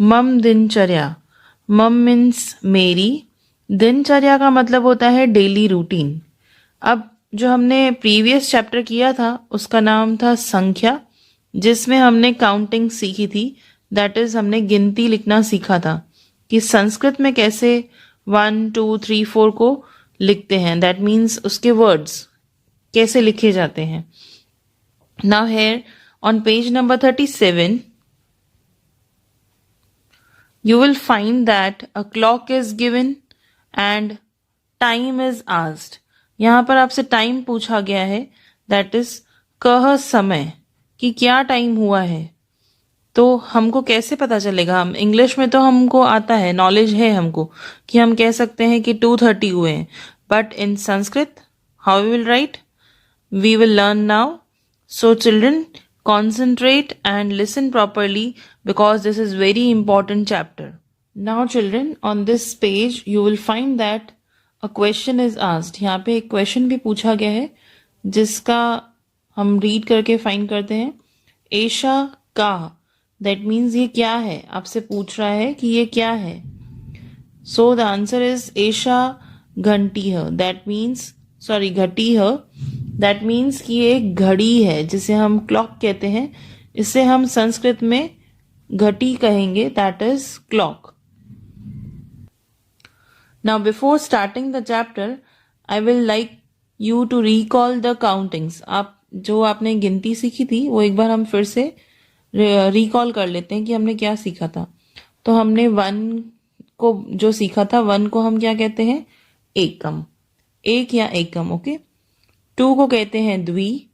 मम दिनचर्या, मम मीन्स मेरी, दिनचर्या का मतलब होता है डेली रूटीन। अब जो हमने प्रीवियस चैप्टर किया था उसका नाम था संख्या, जिसमें हमने काउंटिंग सीखी थी। दैट इज हमने गिनती लिखना सीखा था कि संस्कृत में कैसे 1 2 3 4 को लिखते हैं। दैट मीन्स उसके वर्ड्स कैसे लिखे जाते हैं। Now here on page number 37 you will find that a clock is given and time is asked. यहाँ पर आपसे टाइम पूछा गया है, दैट इज कह समय, कि क्या टाइम हुआ है। तो हमको कैसे पता चलेगा? हम इंग्लिश में तो हमको आता है, नॉलेज है हमको कि हम कह सकते हैं कि 2:30 हुए हैं, but in Sanskrit how we will write? We will learn now. So children, concentrate and listen properly because this is very important chapter. Now children, on this page you will find that a question is asked. यहाँ पे एक question भी पूछा गया है जिसका हम read करके find करते हैं। एशा का, that means ये क्या है, आपसे पूछ रहा है कि ये क्या है। So the answer is Esha घंटी है, that means घटी है, दैट मीन्स कि ये एक घड़ी है जिसे हम क्लॉक कहते हैं। इसे हम संस्कृत में घटी कहेंगे, that is clock. Now before starting the chapter I will like you to recall the countings. आप जो आपने गिनती सीखी थी वो एक बार हम फिर से रिकॉल कर लेते हैं कि हमने क्या सीखा था। तो हमने 1 को जो सीखा था, 1 को हम क्या कहते हैं? एकम, एक या एकम, ओके। 2 को कहते हैं द्वि,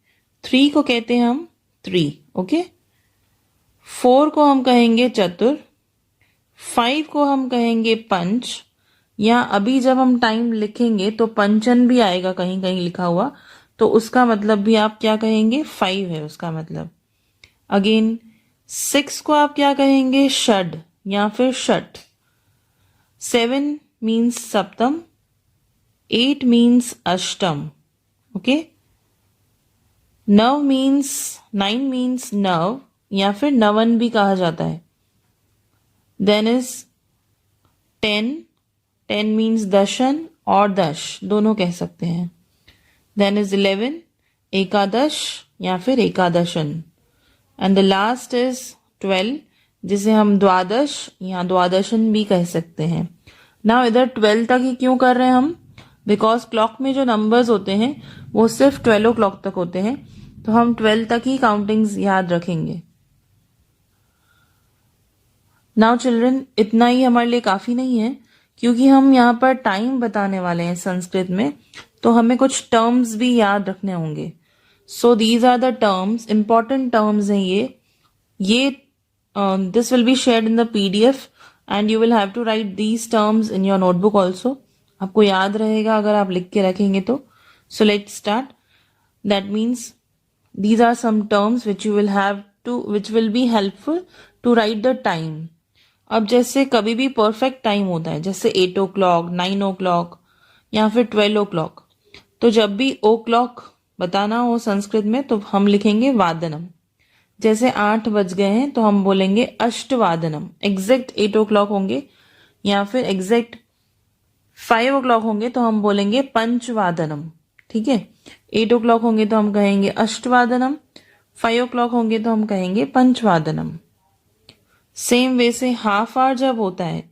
3 को कहते हैं हम त्रि, ओके। 4 को हम कहेंगे चतुर, 5 को हम कहेंगे पंच, या अभी जब हम टाइम लिखेंगे तो पंचन भी आएगा कहीं कहीं लिखा हुआ, तो उसका मतलब भी आप क्या कहेंगे? 5 है उसका मतलब। अगेन 6 को आप क्या कहेंगे? षड या फिर षट। 7 मीन्स सप्तम, 8 मीन्स अष्टम, ओके। 9 मीन्स नव या फिर नवन भी कहा जाता है। देन इज 10 मीन्स दशन और दश दोनों कह सकते हैं। देन इज 11 एकादश या फिर एकादशन। एंड द लास्ट इज 12 जिसे हम द्वादश या द्वादशन भी कह सकते हैं। नाउ इधर 12 तक ही क्यों कर रहे हैं हम? बिकॉज क्लॉक में जो नंबर्स होते हैं वो सिर्फ 12 o'clock तक होते हैं, तो हम 12 तक ही काउंटिंग्स याद रखेंगे। नाउ चिल्ड्रन, इतना ही हमारे लिए काफी नहीं है, क्योंकि हम यहाँ पर टाइम बताने वाले हैं संस्कृत में, तो हमें कुछ टर्म्स भी याद रखने होंगे। So these are the terms, important terms हैं ये this will be shared in the PDF and you will have to write these terms in your notebook also. आपको याद रहेगा अगर आप लिख के रखेंगे तो। So let's start. That means these are some terms which you will have to, which will be helpful to write the time. अब जैसे कभी भी परफेक्ट टाइम होता है, जैसे 8 o'clock, 9 o'clock या फिर 12 o'clock, तो जब भी ओ क्लॉक बताना हो संस्कृत में तो हम लिखेंगे वादनम। जैसे 8 बज गए हैं तो हम बोलेंगे अष्टवादनम। एग्जैक्ट 8 o'clock होंगे या फिर एग्जैक्ट 5 o'clock होंगे तो हम बोलेंगे पंचवादनम, ठीक है। 8 o'clock होंगे तो हम कहेंगे अष्टवादनम, 5 o'clock होंगे तो हम कहेंगे पंचवादनम। सेम वे से हाफ आवर जब होता है,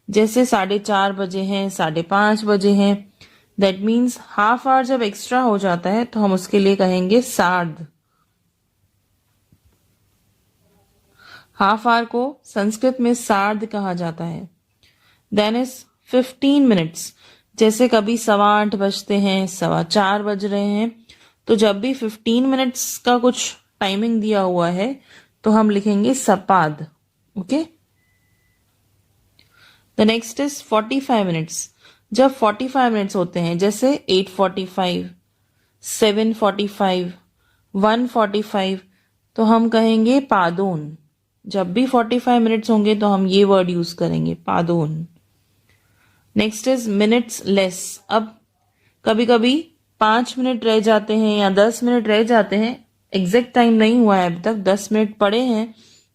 जैसे 4:30 बजे हैं, 5:30 बजे हैं, दैट मीन्स हाफ आवर जब एक्स्ट्रा हो जाता है तो हम उसके लिए कहेंगे सार्ध। हाफ आवर को संस्कृत में सार्ध कहा जाता है। देन इज 15 मिनट्स, जैसे कभी 8:15 बजते हैं, 4:15 बज रहे हैं, तो जब भी 15 मिनट्स का कुछ टाइमिंग दिया हुआ है तो हम लिखेंगे सपाद, okay. The next is 45 minutes. जब 45 मिनट्स होते हैं, जैसे 8:45, 7:45, 1:45, तो हम कहेंगे पादोन। जब भी 45 मिनट्स होंगे तो हम ये वर्ड यूज करेंगे, पादोन। Next is minutes less. अब कभी कभी 5 मिनट रह जाते हैं या 10 मिनट रह जाते हैं, एग्जैक्ट टाइम नहीं हुआ है अभी तक, 10 मिनट पड़े हैं,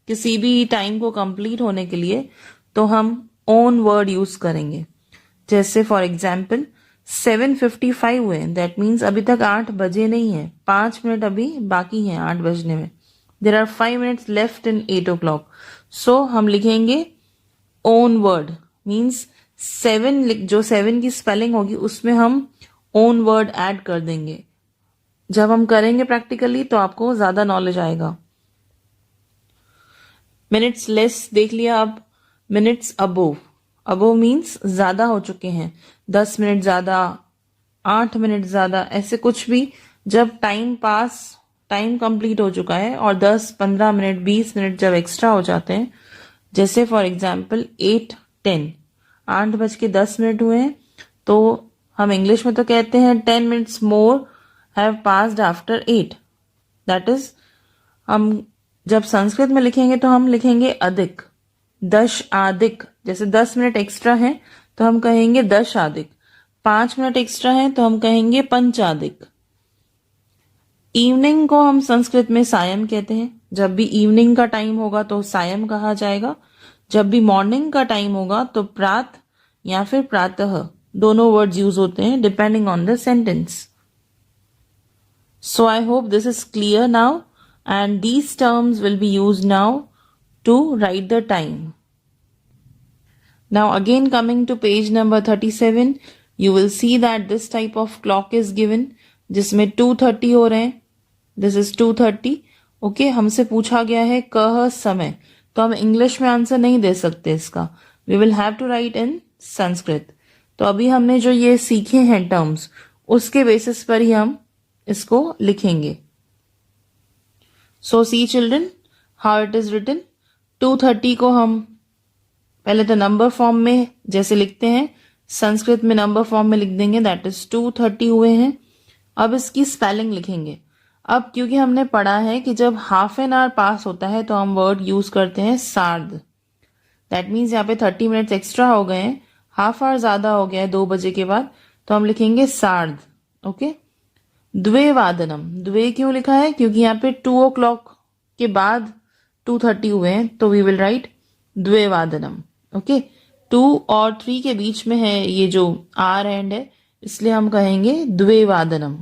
किसी भी टाइम को कंप्लीट होने के लिए तो हम ओन वर्ड यूज करेंगे। जैसे फॉर एग्जाम्पल 7:55 हुए, दैट मीन्स अभी तक 8 बजे नहीं है, 5 मिनट अभी बाकी हैं 8 बजने में। There are 5 minutes left in 8 o'clock। So हम लिखेंगे ओन वर्ड, मीन्स 7 जो 7 की स्पेलिंग होगी उसमें हम ओन वर्ड ऐड कर देंगे। जब हम करेंगे प्रैक्टिकली तो आपको ज्यादा नॉलेज आएगा। मिनट्स लेस देख लिया, अब मिनट्स अबोव। अबोव मीन्स ज्यादा हो चुके हैं, 10 मिनट ज्यादा, 8 मिनट ज्यादा, ऐसे कुछ भी। जब टाइम कंप्लीट हो चुका है और 10, 15 मिनट, 20 मिनट जब एक्स्ट्रा हो जाते हैं, जैसे फॉर एग्जाम्पल 8:10, 8:10 हुए हैं, तो हम इंग्लिश में तो कहते हैं 10 minutes more have passed after 8। That is, हम जब संस्कृत में लिखेंगे तो हम लिखेंगे अधिक, दश आदिक। जैसे 10 मिनट एक्स्ट्रा है तो हम कहेंगे दश आदिक, 5 मिनट एक्स्ट्रा है तो हम कहेंगे पंचादिक। इवनिंग को हम संस्कृत में सायं कहते हैं। जब भी इवनिंग का टाइम होगा तो सायं कहा जाएगा। जब भी मॉर्निंग का टाइम होगा तो प्रात या फिर प्रातः, दोनों वर्ड्स यूज होते हैं depending on the sentence. So I hope this is clear now, and these terms will be used now to write the time. Now again coming to page number 37, you will see that this type of clock is given जिसमें 2:30 हो रहे हैं। This is 2:30. Okay, हमसे पूछा गया है कह समय, तो हम इंग्लिश में आंसर नहीं दे सकते इसका, we will have to write in Sanskrit. तो अभी हमने जो ये सीखे हैं टर्म्स, उसके बेसिस पर ही हम इसको लिखेंगे। So see children how it is written. 2:30 को हम पहले तो नंबर फॉर्म में जैसे लिखते हैं, संस्कृत में नंबर फॉर्म में लिख देंगे, दैट इज 2:30 हुए हैं। अब इसकी स्पेलिंग लिखेंगे। अब क्योंकि हमने पढ़ा है कि जब हाफ एन आवर पास होता है तो हम वर्ड यूज करते हैं सार्ध। दैट मीन्स यहाँ पे 30 मिनट्स एक्स्ट्रा हो गए हैं, हाफ आवर ज्यादा हो गया है 2 बजे के बाद, तो हम लिखेंगे सार्ध। ओके, द्वे वादनम, द्वे क्यों लिखा है? क्योंकि यहाँ पे 2 o'clock के बाद 2:30 हुए हैं, तो वी विल राइट द्वे वादनम। ओके, 2 और 3 के बीच में है ये जो आर एंड है, इसलिए हम कहेंगे द्वे वादनम।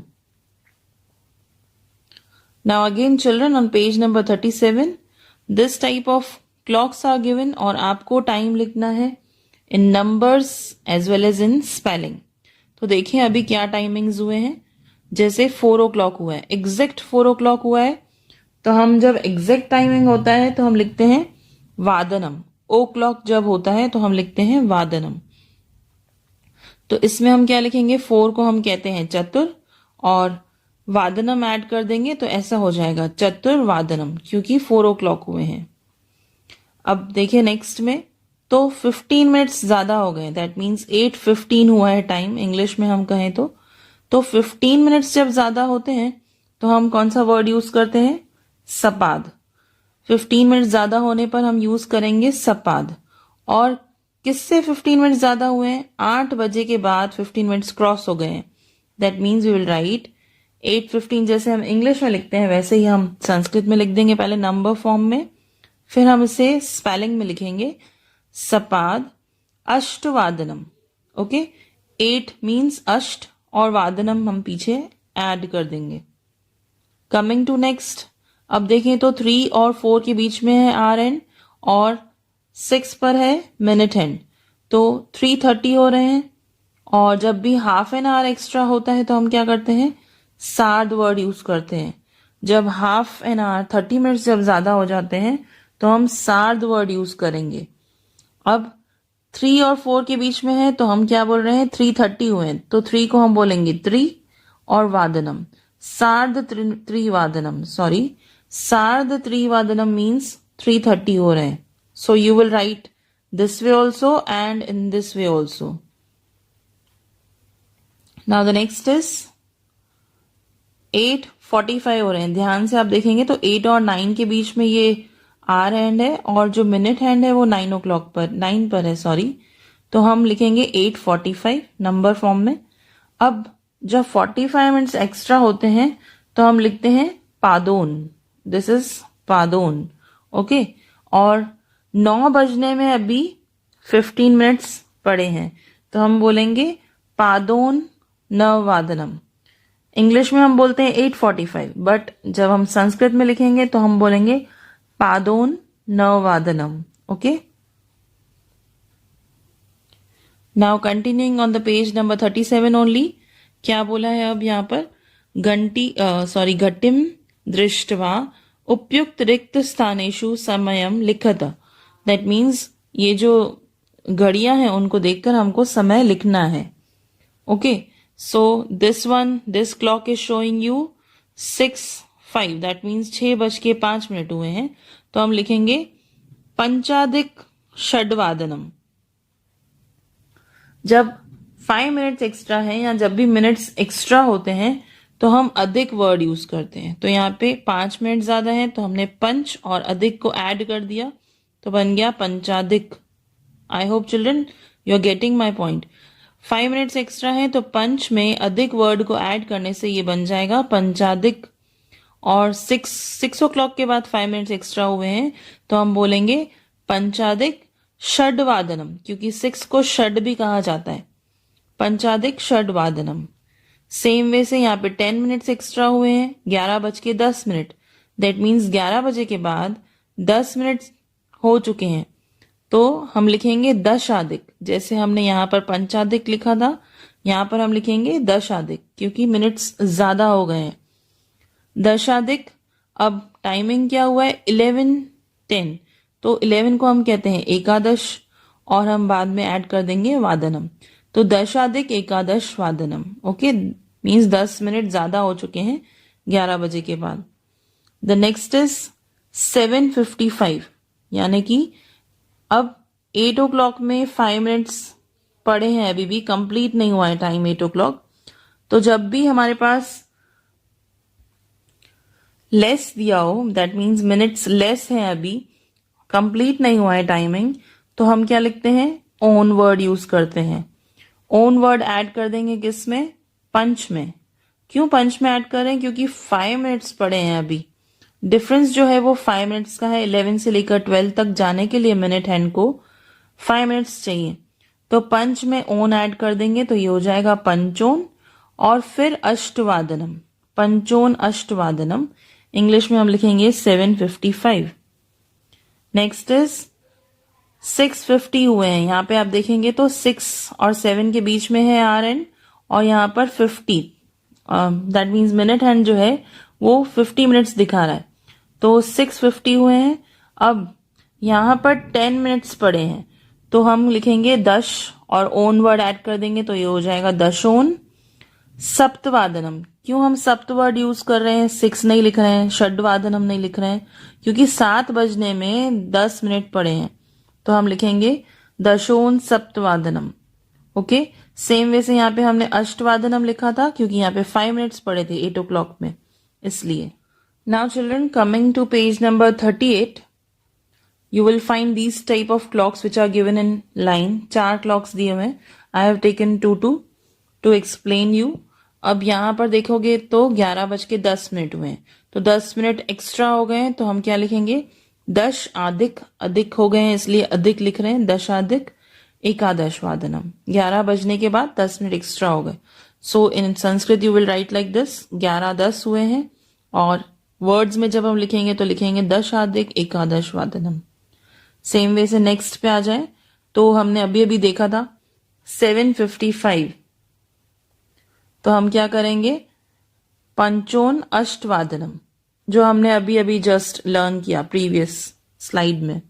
Now again children on page number 37 this type of clocks are given, और आपको टाइम लिखना है in numbers as well as in spelling. तो देखिए अभी क्या टाइमिंग्स हुए हैं। जैसे 4 o'clock हुआ है, एग्जैक्ट 4 o'clock हुआ है, तो हम जब एग्जैक्ट टाइमिंग होता है तो हम लिखते हैं वादनम। ओ क्लॉक जब होता है तो हम लिखते हैं वादनम। तो इसमें हम क्या लिखेंगे, 4 को हम कहते हैं चतुर, और वादनम ऐड कर देंगे तो ऐसा हो जाएगा चतुर वादनम, क्योंकि 4 o'clock हुए हैं। अब देखिए नेक्स्ट में, तो 15 मिनट्स ज्यादा हो गए, दैट मीन्स 8:15 हुआ है टाइम, इंग्लिश में हम कहें तो 15 मिनट्स जब ज्यादा होते हैं तो हम कौन सा वर्ड यूज करते हैं, सपाद। 15 मिनट ज्यादा होने पर हम यूज करेंगे सपाद। और किससे 15 मिनट ज्यादा हुए हैं, 8 बजे के बाद 15 मिनट्स क्रॉस हो गए हैं, that means we will write 8:15। जैसे हम इंग्लिश में लिखते हैं वैसे ही हम संस्कृत में लिख देंगे, पहले नंबर फॉर्म में, फिर हम इसे स्पेलिंग में लिखेंगे सपाद अष्टवादनम। ओके, 8 मीन्स अष्ट और वादनम हम पीछे ऐड कर देंगे। कमिंग टू नेक्स्ट, अब देखें तो 3 और 4 के बीच में है आर एन, और 6 पर है मिनट हैंड, तो 3:30 हो रहे हैं। और जब भी हाफ एन आवर एक्स्ट्रा होता है तो हम क्या करते हैं, सार्ध वर्ड यूज करते हैं। जब हाफ एन आवर 30 मिनट्स जब ज्यादा हो जाते हैं तो हम सार्ध वर्ड यूज करेंगे। अब 3 और 4 के बीच में है तो हम क्या बोल रहे हैं, 3:30 हुए हैं, तो 3 को हम बोलेंगे त्रि और वादनम, सार्ध त्रिवादनम, सार्ध त्रिवादनम मीन्स 3:30 हो रहे हैं। So you will right this way also and in this way also. Now the next is 8:45 हो रहे हैं। ध्यान से आप देखेंगे तो 8 और 9 के बीच में ये आर हैंड है, और जो मिनट हैंड है वो 9 o'clock पर 9 पर है, तो हम लिखेंगे 8:45 नंबर फॉर्म में। अब जब 45 मिनट्स एक्स्ट्रा होते हैं तो हम लिखते हैं पादोन, दिस इज पादोन। ओके, और 9 बजने में अभी 15 मिनट्स पड़े हैं, तो हम बोलेंगे पादोन नववादनम। इंग्लिश में हम बोलते हैं 8:45, बट जब हम संस्कृत में लिखेंगे तो हम बोलेंगे पादोन नववादनम। Okay, now continuing on the page number 37 only. क्या बोला है अब यहाँ पर? घटिम दृष्ट्वा उपयुक्त रिक्त स्थानेषु समयम लिखत। दैट मीन्स ये जो घड़ियां हैं उनको देखकर हमको समय लिखना है। Okay, so this clock is showing you 6:05, that means 6:05 हुए हैं, तो हम लिखेंगे पंचाधिक षड्वादनम। जब 5 मिनट्स एक्स्ट्रा है या जब भी मिनट्स एक्स्ट्रा होते हैं तो हम अधिक वर्ड यूज करते हैं। तो यहाँ पे 5 मिनट ज्यादा है तो हमने पंच और अधिक को ऐड कर दिया, तो बन गया पंचाधिक। I hope children you are getting my point. 5 minutes extra है तो पंच में अधिक वर्ड को ऐड करने से ये बन जाएगा पंचाधिक। और 6 o'clock के बाद 5 मिनट्स एक्स्ट्रा हुए हैं तो हम बोलेंगे पंचाधिक षड्वादनम, क्योंकि 6 को षड भी कहा जाता है, पंचाधिक षड्वादनम। सेम वे से यहाँ पे 10 मिनट्स एक्स्ट्रा हुए हैं, 11:10। दैट मीन्स 11 बजे के बाद 10 मिनट हो चुके हैं, तो हम लिखेंगे दशाधिक। जैसे हमने यहाँ पर पंचाधिक लिखा था, यहाँ पर हम लिखेंगे दशाधिक, क्योंकि मिनट्स ज्यादा हो गए हैं। दशाधिक। अब टाइमिंग क्या हुआ है? 11:10, तो 11 को हम कहते हैं एकादश और हम बाद में ऐड कर देंगे वादनम, तो दशाधिक एकादश वादनम। ओके, मीन्स 10 मिनट ज्यादा हो चुके हैं 11 बजे के बाद। द नेक्स्ट इज 7:55, यानी कि अब 8 o'clock में 5 मिनट्स पड़े हैं, अभी भी कंप्लीट नहीं हुआ है टाइम 8 o'clock। तो जब भी हमारे पास लेस दिया हो, दैट मीन्स मिनट्स लेस हैं, अभी कंप्लीट नहीं हुआ है टाइमिंग, तो हम क्या लिखते हैं? ओन वर्ड यूज करते हैं। ओन वर्ड ऐड कर देंगे किस में? पंच में। क्यों पंच में ऐड कर रहे हैं? क्योंकि 5 मिनट्स पड़े हैं अभी। डिफरेंस जो है वो 5 मिनट्स का है। 11 से लेकर 12 तक जाने के लिए मिनट हैंड को 5 मिनट्स चाहिए, तो पंच में ओन ऐड कर देंगे तो ये हो जाएगा पंचोन और फिर अष्टवादनम। पंचोन अष्टवादनम। इंग्लिश में हम लिखेंगे 7:55। नेक्स्ट इज 6:50 हुए हैं। यहाँ पे आप देखेंगे तो 6 और 7 के बीच में है आर एन, और यहाँ पर 50, दैट मीन्स मिनट हैंड जो है वो 50 मिनट्स दिखा रहा है, तो 6:50 हुए हैं। अब यहाँ पर 10 मिनट्स पड़े हैं, तो हम लिखेंगे दश और ओन वर्ड ऐड कर देंगे तो ये हो जाएगा दशोन सप्तवादनम। क्यों हम सप्त वर्ड यूज कर रहे हैं? 6 नहीं लिख रहे हैं, षड्वादनम नहीं लिख रहे हैं, क्योंकि 7 बजने में 10 मिनट पड़े हैं, तो हम लिखेंगे दशोन सप्तवादनम। ओके, सेम वे से यहाँ पे हमने अष्टवादनम लिखा था, क्योंकि यहाँ पे 5 मिनट्स पड़े थे 8 o'clock में, इसलिए। Now children, coming to page number 38, you will find these type of clocks which are given in line। 4 clocks दिए हुए हैं। I have taken 2 to explain you। अब यहाँ पर देखोगे तो 11:10 हुए हैं, तो 10 मिनट एक्स्ट्रा हो गए हैं, तो हम क्या लिखेंगे? दश अधिक, अधिक हो गए हैं इसलिए अधिक लिख रहे हैं, दशाधिक एकादश वादनम। 11 बजने के बाद 10 मिनट एक्स्ट्रा हो गए। So in Sanskrit you will write like this, 11:10 हुए हैं, और वर्ड्स में जब हम लिखेंगे तो लिखेंगे दशाधिक एकादश वादनम। सेम वे से नेक्स्ट पे आ जाए तो हमने अभी अभी देखा था 7:55, तो हम क्या करेंगे? पंचोन अष्टवादनम, जो हमने अभी अभी जस्ट लर्न किया प्रीवियस स्लाइड में।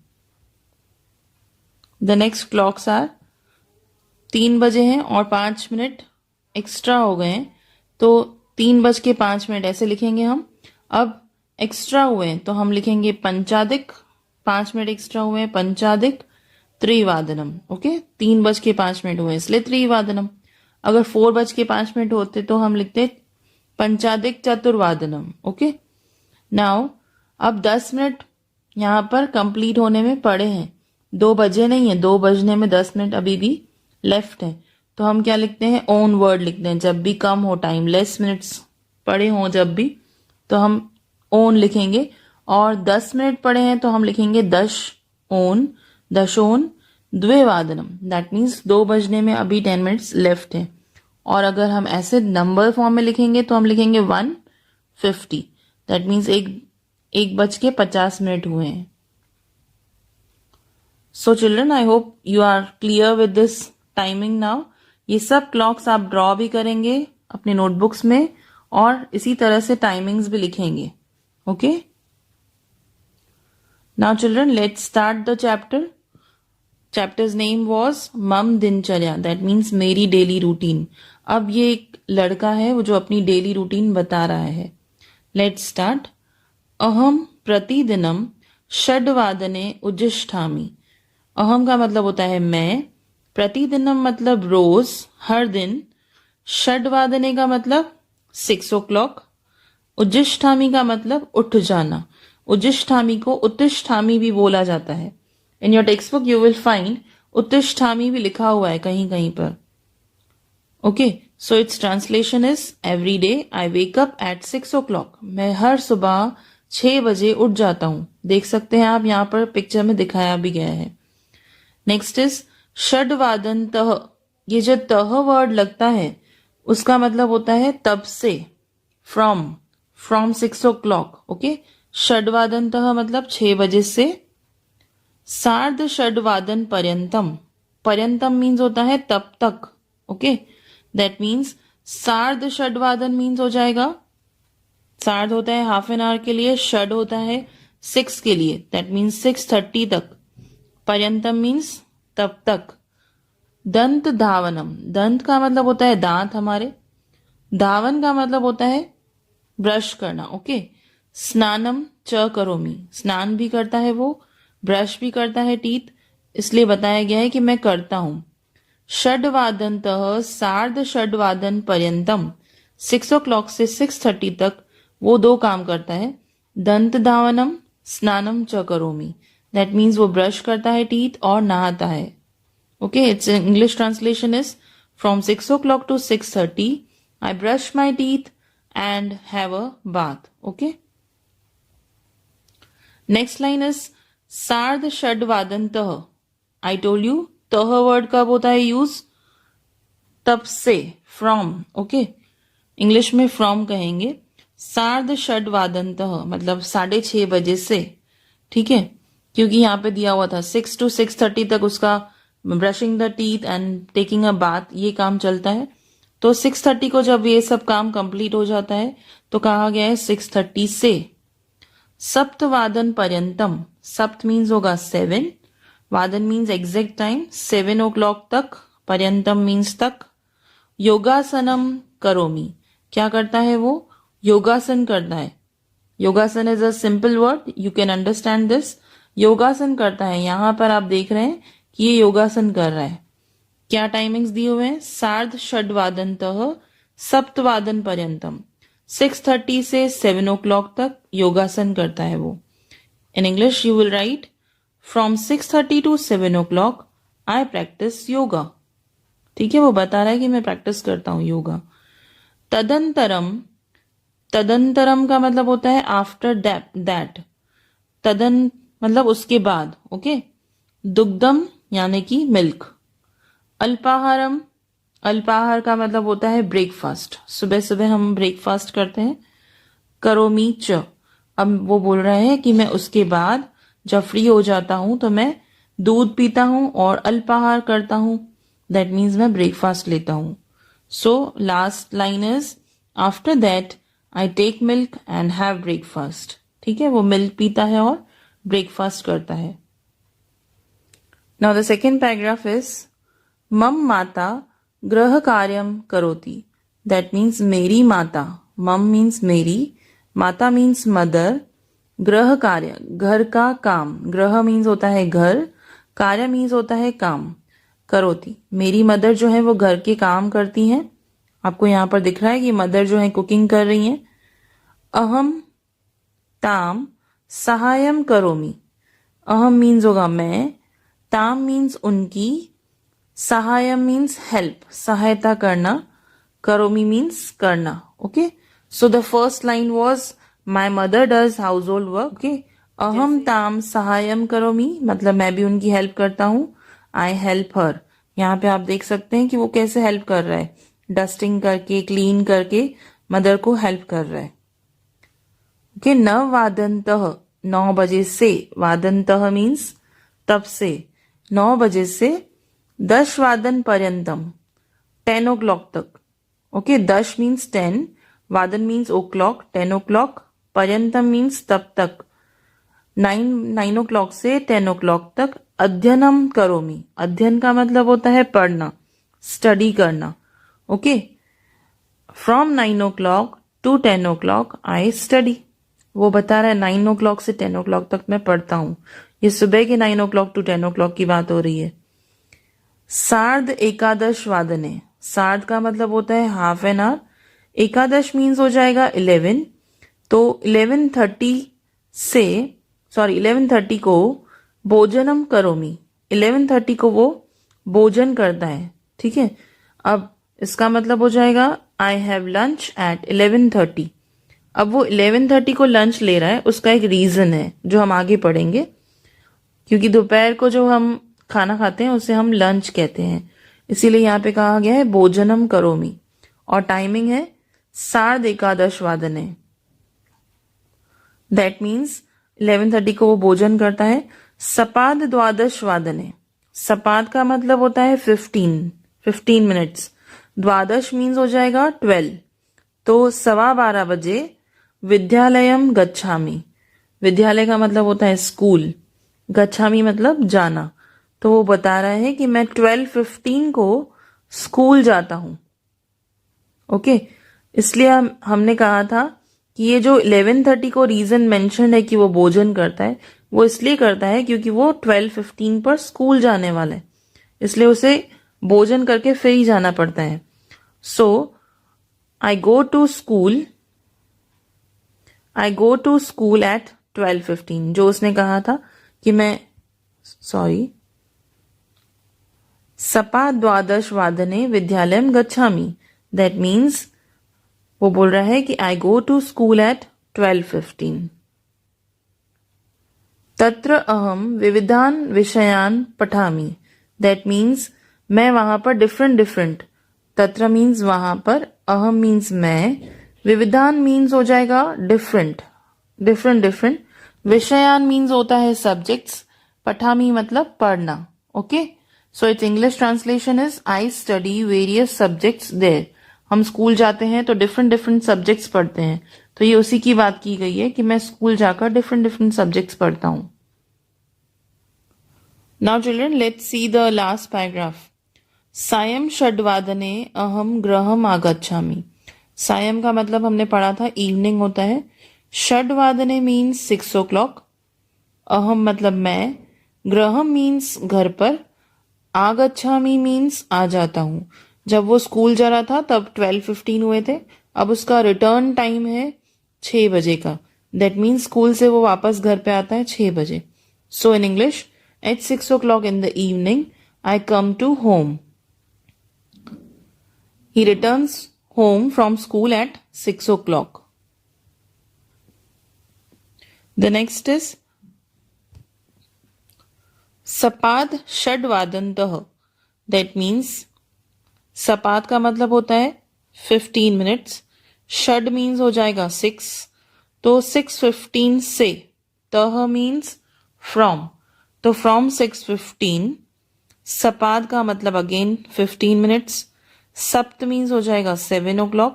द नेक्स्ट क्लॉक्स आर 3 बजे हैं और 5 मिनट एक्स्ट्रा हो गए हैं, तो 3:05 ऐसे लिखेंगे हम। अब एक्स्ट्रा हुए हैं तो हम लिखेंगे पंचाधिक, 5 मिनट एक्स्ट्रा हुए हैं, पंचाधिक त्रिवादनम। ओके, 3:05 हुए इसलिए त्रिवादनम। अगर 4:05 होते तो हम लिखते पंचाधिक चतुर्वादनम। ओके, नाउ अब 10 मिनट यहाँ पर कंप्लीट होने में पड़े हैं, 2 बजे नहीं है, 2 बजने में 10 मिनट अभी भी लेफ्ट है, तो हम क्या लिखते हैं? ओन वर्ड लिखते हैं। जब भी कम हो टाइम, लेस मिनट्स पड़े हों जब भी, तो हम ओन लिखेंगे और 10 मिनट पड़े हैं तो हम लिखेंगे दशोन द्विवादनम, दैट मीन्स 2 बजने में अभी 10 मिनट्स लेफ्ट है। और अगर हम ऐसे नंबर फॉर्म में लिखेंगे तो हम लिखेंगे 1:50, दैट मीन्स 1:50 हुए हैं। So children, I hope you are clear with this timing now. ये सब क्लॉक्स आप ड्रॉ भी करेंगे अपने नोटबुक्स में और इसी तरह से टाइमिंग्स भी लिखेंगे। Okay, now children let's start the chapter. Chapters name was मम दिनचर्या, दैट मीन्स मेरी डेली रूटीन। अब ये एक लड़का है वो जो अपनी डेली रूटीन बता रहा है। Let's start. अहम प्रतिदिनम षड्वादने उज्जिष्ठामि। अहम का मतलब होता है मैं, प्रतिदिनम मतलब रोज, हर दिन, षड्वादने का मतलब 6 o'clock, उज्जिष्ठामि का मतलब उठ जाना। उज्जिष्ठामि को उत्तिष्ठामि भी बोला जाता है। In your text book you will find उत्तिष्ठामि भी लिखा हुआ है कहीं कहीं पर। Okay, so it's translation is every day I wake up at 6 o'clock। मैं हर सुबह 6 बजे उठ जाता हूं। देख सकते हैं आप, यहाँ पर पिक्चर में दिखाया भी गया है। नेक्स्ट इज षड्वादन तह। ये जो तह वर्ड लगता है उसका मतलब होता है तब से, फ्रॉम 6 o'clock। ओके, षड्वादन तह मतलब 6 बजे से। सार्ध षड्वादन पर्यंतम, पर्यंतम मीन्स होता है तब तक। ओके, दैट मीन्स सार्ध षड्वादन मीन्स हो जाएगा, सार्ध होता है हाफ एन आवर के लिए, षड होता है 6 के लिए, दैट मीन्स 6:30 तक। पर्यंतम मीन्स तब तक। दंत धावनम, दंत का मतलब होता है दांत हमारे, धावन का मतलब होता है ब्रश करना। ओके, स्नानम च करोमि, स्नान भी करता है वो, ब्रश भी करता है टीथ, इसलिए बताया गया है कि मैं करता हूं। षड्वादनतः सार्ध षड्वादन पर्यंतम, 6 o'clock से 6:30 तक वो 2 काम करता है। दंत धावनम स्नानम च करोमि, दैट मीन्स वो ब्रश करता है टीथ और नहाता है। Okay, it's English translation is from 6 o'clock to 6:30 I brush my teeth and have a bath. Okay, next line is सार्ध षड्वादन तह। आई टोल्ड यू तह वर्ड कब होता है यूज, तब से, फ्रॉम। ओके, इंग्लिश में फ्रॉम कहेंगे। सार्ध षड्वादन तह मतलब 6:30 बजे से। ठीक है, क्योंकि यहाँ पे दिया हुआ था 6 to 6:30 तक उसका brushing the teeth and taking a bath, ये काम चलता है। तो 6:30 को जब ये सब काम कंप्लीट हो जाता है तो कहा गया है 6:30 से। सप्तवादन पर्यंतम, सप्त मीन्स होगा 7, वादन मीन्स एग्जैक्ट टाइम, 7 o'clock तक, पर्यंतम मीन्स तक। योगासनम करोमी, क्या करता है वो, योगासन करता है। योगासन is a simple word, you can understand this. योगासन करता है, यहां पर आप देख रहे हैं कि ये योगासन कर रहा है। क्या टाइमिंग्स दिए हुए हैं, सार्ध षड्वादन तह सप्तवादन पर्यंतम, 6:30 से 7 o'clock तक योगासन करता है वो। In English you will right from 6:30 to 7 o'clock I practice yoga. ठीक है, वो बता रहा है कि मैं प्रैक्टिस करता हूं योगा। तदंतरम, तदंतरम का मतलब होता है आफ्टर दैट, तदन मतलब उसके बाद। ओके, दुग्धम यानी कि मिल्क। अल्पाहारम, अल्पाहार का मतलब होता है ब्रेकफास्ट, सुबह सुबह हम ब्रेकफास्ट करते हैं। करोमी च, अब वो बोल रहे हैं कि मैं उसके बाद जब फ्री हो जाता हूं तो मैं दूध पीता हूं और अल्पाहार करता हूं, दैट मीन्स मैं ब्रेकफास्ट लेता हूं। So last line is after that I take milk and have breakfast. ठीक है, वो मिल्क पीता है और ब्रेकफास्ट करता है। Now the second paragraph is मम माता गृह कार्यम करोति, दैट मीन्स मेरी माता, मम मीन्स मेरी, माता मीन्स मदर, गृह कार्य घर का काम, गृह मीन्स होता है घर, कार्य मीन्स होता है काम, करोति मेरी मदर जो है वो घर के काम करती हैं। आपको यहाँ पर दिख रहा है कि मदर जो है कुकिंग कर रही हैं। अहम ताम सहायम करोमि, अहम मीन्स होगा मैं, ताम मीन्स उनकी, सहायम मीन्स हेल्प, सहायता करना, करोमि मीन्स करना। Okay, so the first line was my mother does house hold work. Okay, अहम ताम सहायम करोमी मतलब मैं भी उनकी हेल्प करता हूँ। आई हेल्प हर, यहाँ पे आप देख सकते हैं कि वो कैसे हेल्प कर रहा है, डस्टिंग करके, क्लीन करके मदर को हेल्प कर रहा है। ओके, नव वादंतः 9 बजे से, वादंतः मीन्स तब से, 9 बजे से 10 वादन पर्यंतम 10 o'clock तक। ओके, 10 मीन्स 10, वादन मीन्स ओ क्लॉक, 10 o'clock, पर्यंतम मीन्स तब तक, 9 o'clock से 10 o'clock तक। अध्ययनम करोमी, अध्ययन का मतलब होता है पढ़ना, स्टडी करना। Okay, from 9 o'clock to 10 o'clock I study. वो बता रहा है 9 o'clock से 10 o'clock तक मैं पढ़ता हूं। ये सुबह के 9 o'clock टू 10 o'clock की बात हो रही है। सार्ध एकादश वादने, सार्ध का मतलब होता है हाफ एन आवर, एकादश मीन्स हो जाएगा 11, तो 11:30 को भोजनम करोमी, 11:30 को वो भोजन करता है। ठीक है, अब इसका मतलब हो जाएगा आई हैव लंच एट 11:30। अब वो 11:30 को लंच ले रहा है, उसका एक रीजन है जो हम आगे पढ़ेंगे, क्योंकि दोपहर को जो हम खाना खाते हैं उसे हम लंच कहते हैं, इसीलिए यहाँ पे कहा गया है भोजनम करोमी, और टाइमिंग है सार्ध एकादश वादने। दैट मीन्स 11:30 को वो भोजन करता है। सपाद द्वादश वादने, सपाद का मतलब होता है 15 मिनट्स, द्वादश मीन्स हो जाएगा 12, तो 12:15 बजे विद्यालयम गच्छामि, विद्यालय का मतलब होता है स्कूल, गच्छामि मतलब जाना, तो वो बता रहा है कि मैं 12:15 को स्कूल जाता हूं। ओके, इसलिए हमने कहा था कि ये जो 11:30 को रीजन मेंशन है कि वो भोजन करता है, वो इसलिए करता है क्योंकि वो 12:15 पर स्कूल जाने वाला है, इसलिए उसे भोजन करके फिर ही जाना पड़ता है। सो आई गो टू स्कूल एट 12:15, जो उसने कहा था कि मैं सपा द्वादश वादने विद्यालयम गच्छामि, दैट मीन्स वो बोल रहा है कि आई गो टू स्कूल एट 12:15। तत्र अहम विविधान विषयान पठामि, दैट मीन्स मैं वहां पर डिफरेंट, तत्र मीन्स वहां पर, अहम मीन्स मैं, विविधान मीन्स हो जाएगा डिफरेंट, विषयान मीन्स होता है सब्जेक्ट्स, पठामी मतलब पढ़ना। Okay, so it's English translation is I study various subjects there. हम स्कूल जाते हैं तो डिफरेंट सब्जेक्ट्स पढ़ते हैं, तो ये उसी की बात की गई है कि मैं स्कूल जाकर डिफरेंट सब्जेक्ट्स पढ़ता हूं। Now children, let's see the last paragraph. सायं षड्वादने अहम गृहम आगच्छामि, सायं का मतलब हमने पढ़ा था इवनिंग होता है, षड्वादने मीन्स 6 o'clock, अहम मतलब मैं, गृहम मीन्स घर पर, आगच्छामि मीन्स आ जाता हूं। जब वो स्कूल जा रहा था तब 12:15 हुए थे, अब उसका रिटर्न टाइम है 6 बजे का, दैट मीन्स स्कूल से वो वापस घर पे आता है 6 बजे। So in English, at 6 o'clock in the evening I come to home. He returns home from school at 6 o'clock. The next is सपाद षड्वादंतः, दैट मीन्स सपाद का मतलब होता है 15 मिनट्स, षड मीन्स हो जाएगा 6, तो 6:15 से, तह मीन्स फ्रॉम, तो फ्रॉम 6:15, सपाद का मतलब अगेन 15 मिनट्स, सप्त मीन्स हो जाएगा 7 o'clock,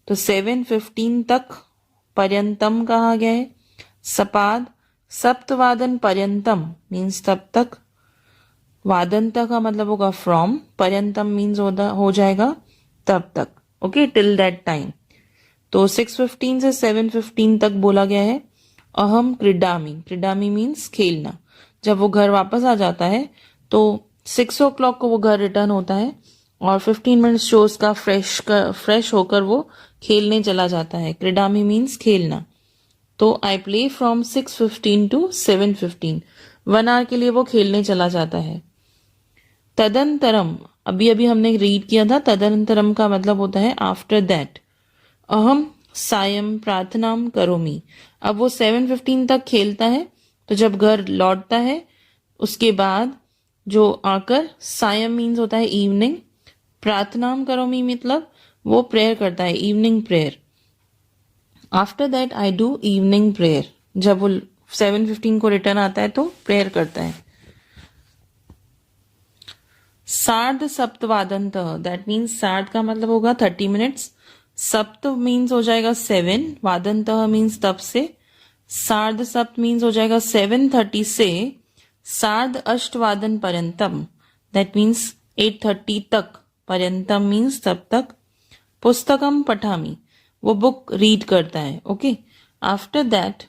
तो 7:15 तक, पर्यंतम कहा गया है, सपाद सप्तवादन पर्यंतम मीन्स तब तक, वादंत का मतलब होगा फ्रॉम, पर्यंतम मीन्स हो जाएगा तब तक। ओके, टिल दैट टाइम, तो 6:15 से 7:15 तक बोला गया है। अहम क्रीडामी मीन्स खेलना, जब वो घर वापस आ जाता है तो 6 o'clock को वो घर रिटर्न होता है, और 15 मिनट्स जो उसका फ्रेश होकर वो खेलने चला जाता है। क्रीडामी मीन्स खेलना, तो I play from 6:15 to 7:15, 1 hour के लिए वो खेलने चला जाता है। तदंतरम, अभी हमने रीड किया था, तदंतरम का मतलब होता है आफ्टर दैट। अहम सायं प्रार्थनाम करोमि। अब वो 7:15 तक खेलता है, तो जब घर लौटता है उसके बाद जो आकर सायं मीन्स होता है इवनिंग, प्रार्थनाम करोमि मतलब वो प्रेयर करता है, evening prayer. After that I do evening prayer. जब वो 7:15 को रिटर्न आता है तो प्रेयर करता है। सार्ध सप्तवादंत, दैट मीन्स सार्ध का मतलब होगा 30 मिनट्स, सप्त मीन्स हो जाएगा 7, वादंत मीन्स तब से, सार्ध सप्त मीन्स हो जाएगा 7:30 से सार्ध अष्टवादन पर्यंतम, दैट मीन्स 8:30 तक, पर्यंतम मीन्स तब तक। पुस्तकम पठामी, वो बुक रीड करता है, okay. After that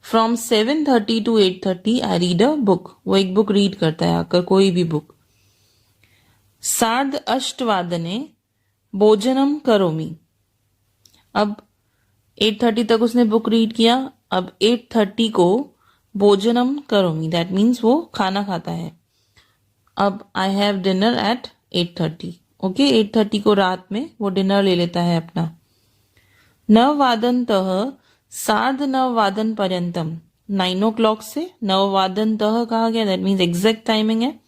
from 7:30 to 8:30 I read a book, वो एक बुक रीड करता है आकर, कोई भी बुक। सार्ध अष्टवादने भोजनम करोमि, अब 8:30 तक उसने बुक रीड किया, अब 8:30 को भोजनम करोमि, दैट मीन्स वो खाना खाता है। अब I have dinner eight 8:30, okay. 8:30 को रात में वो डिनर ले लेता है अपना। नववादनतः सार्ध नववादन पर्यंतम, 9 o'clock से नववादनतः कहा गया, दैट मीन्स एग्जैक्ट टाइमिंग है।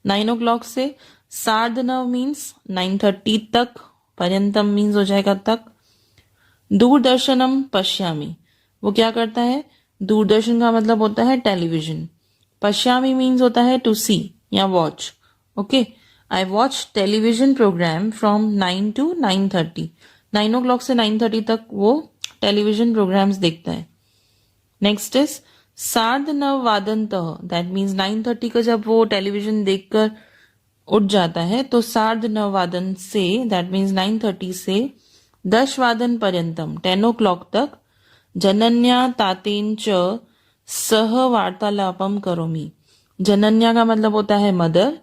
9 o'clock से सार्ध नव मीन्स 9:30 तक, पर्यंतम मीन्स हो जाएगा तक। दूरदर्शनम पश्यामी, वो क्या करता है, दूरदर्शन का मतलब होता है टेलीविजन, पश्यामी मीन्स होता है टू सी या watch, okay. I watch television programme from 9 to 9:30, 9 o'clock से 9:30 तक वो टेलीविजन प्रोग्राम्स देखता है। नेक्स्ट इज सार्ध नववादनतः, दैट मीन्स 9:30 का जब वो टेलीविजन देखकर उठ जाता है तो सार्ध नववादन से, दैट मीन्स 9:30 से 10 वादन पर्यंतम, 10 o'clock तक, जनन्या तातेन च सह वार्तालापम करोमि। जनन्या का मतलब होता है मदर,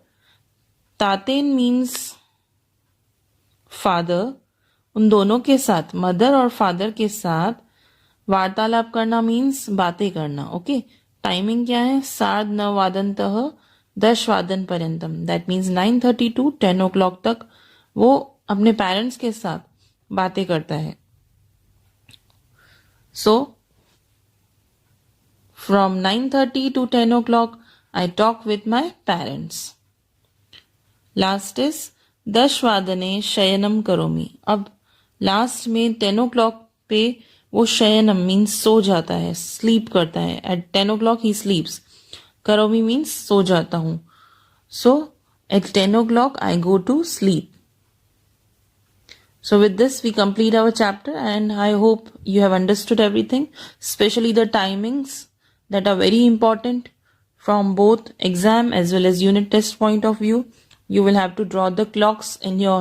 तातेन मीन्स फादर, उन दोनों के साथ, मदर और फादर के साथ वार्तालाप करना मीन्स बातें करना, ओके। टाइमिंग क्या है, सार्ध नववादनतः 10 वादन पर्यंतम, दैट मीन्स 9:30 to 10 o'clock तक वो अपने पेरेंट्स के साथ बातें करता है। So from 9:30 to 10 o'clock I talk with my parents. Last is 10 वादने शयनम करोमि, अब लास्ट में 10 o'clock पे वो शयनम मीन्स सो जाता है, स्लीप करता है। एट 10 o'clock ही स्लीप्स, करोमि मीन्स सो जाता हूं। So at 10 o'clock I go to sleep. So with this we complete our chapter, and I hope you have understood everything, especially the timings that are very important from both exam as well as unit test point of view. You will have to draw the clocks in your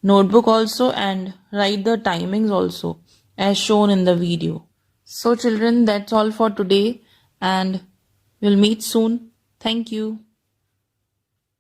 notebook also and write the timings also as shown in the video. So children, that's all for today, and we'll meet soon. Thank you.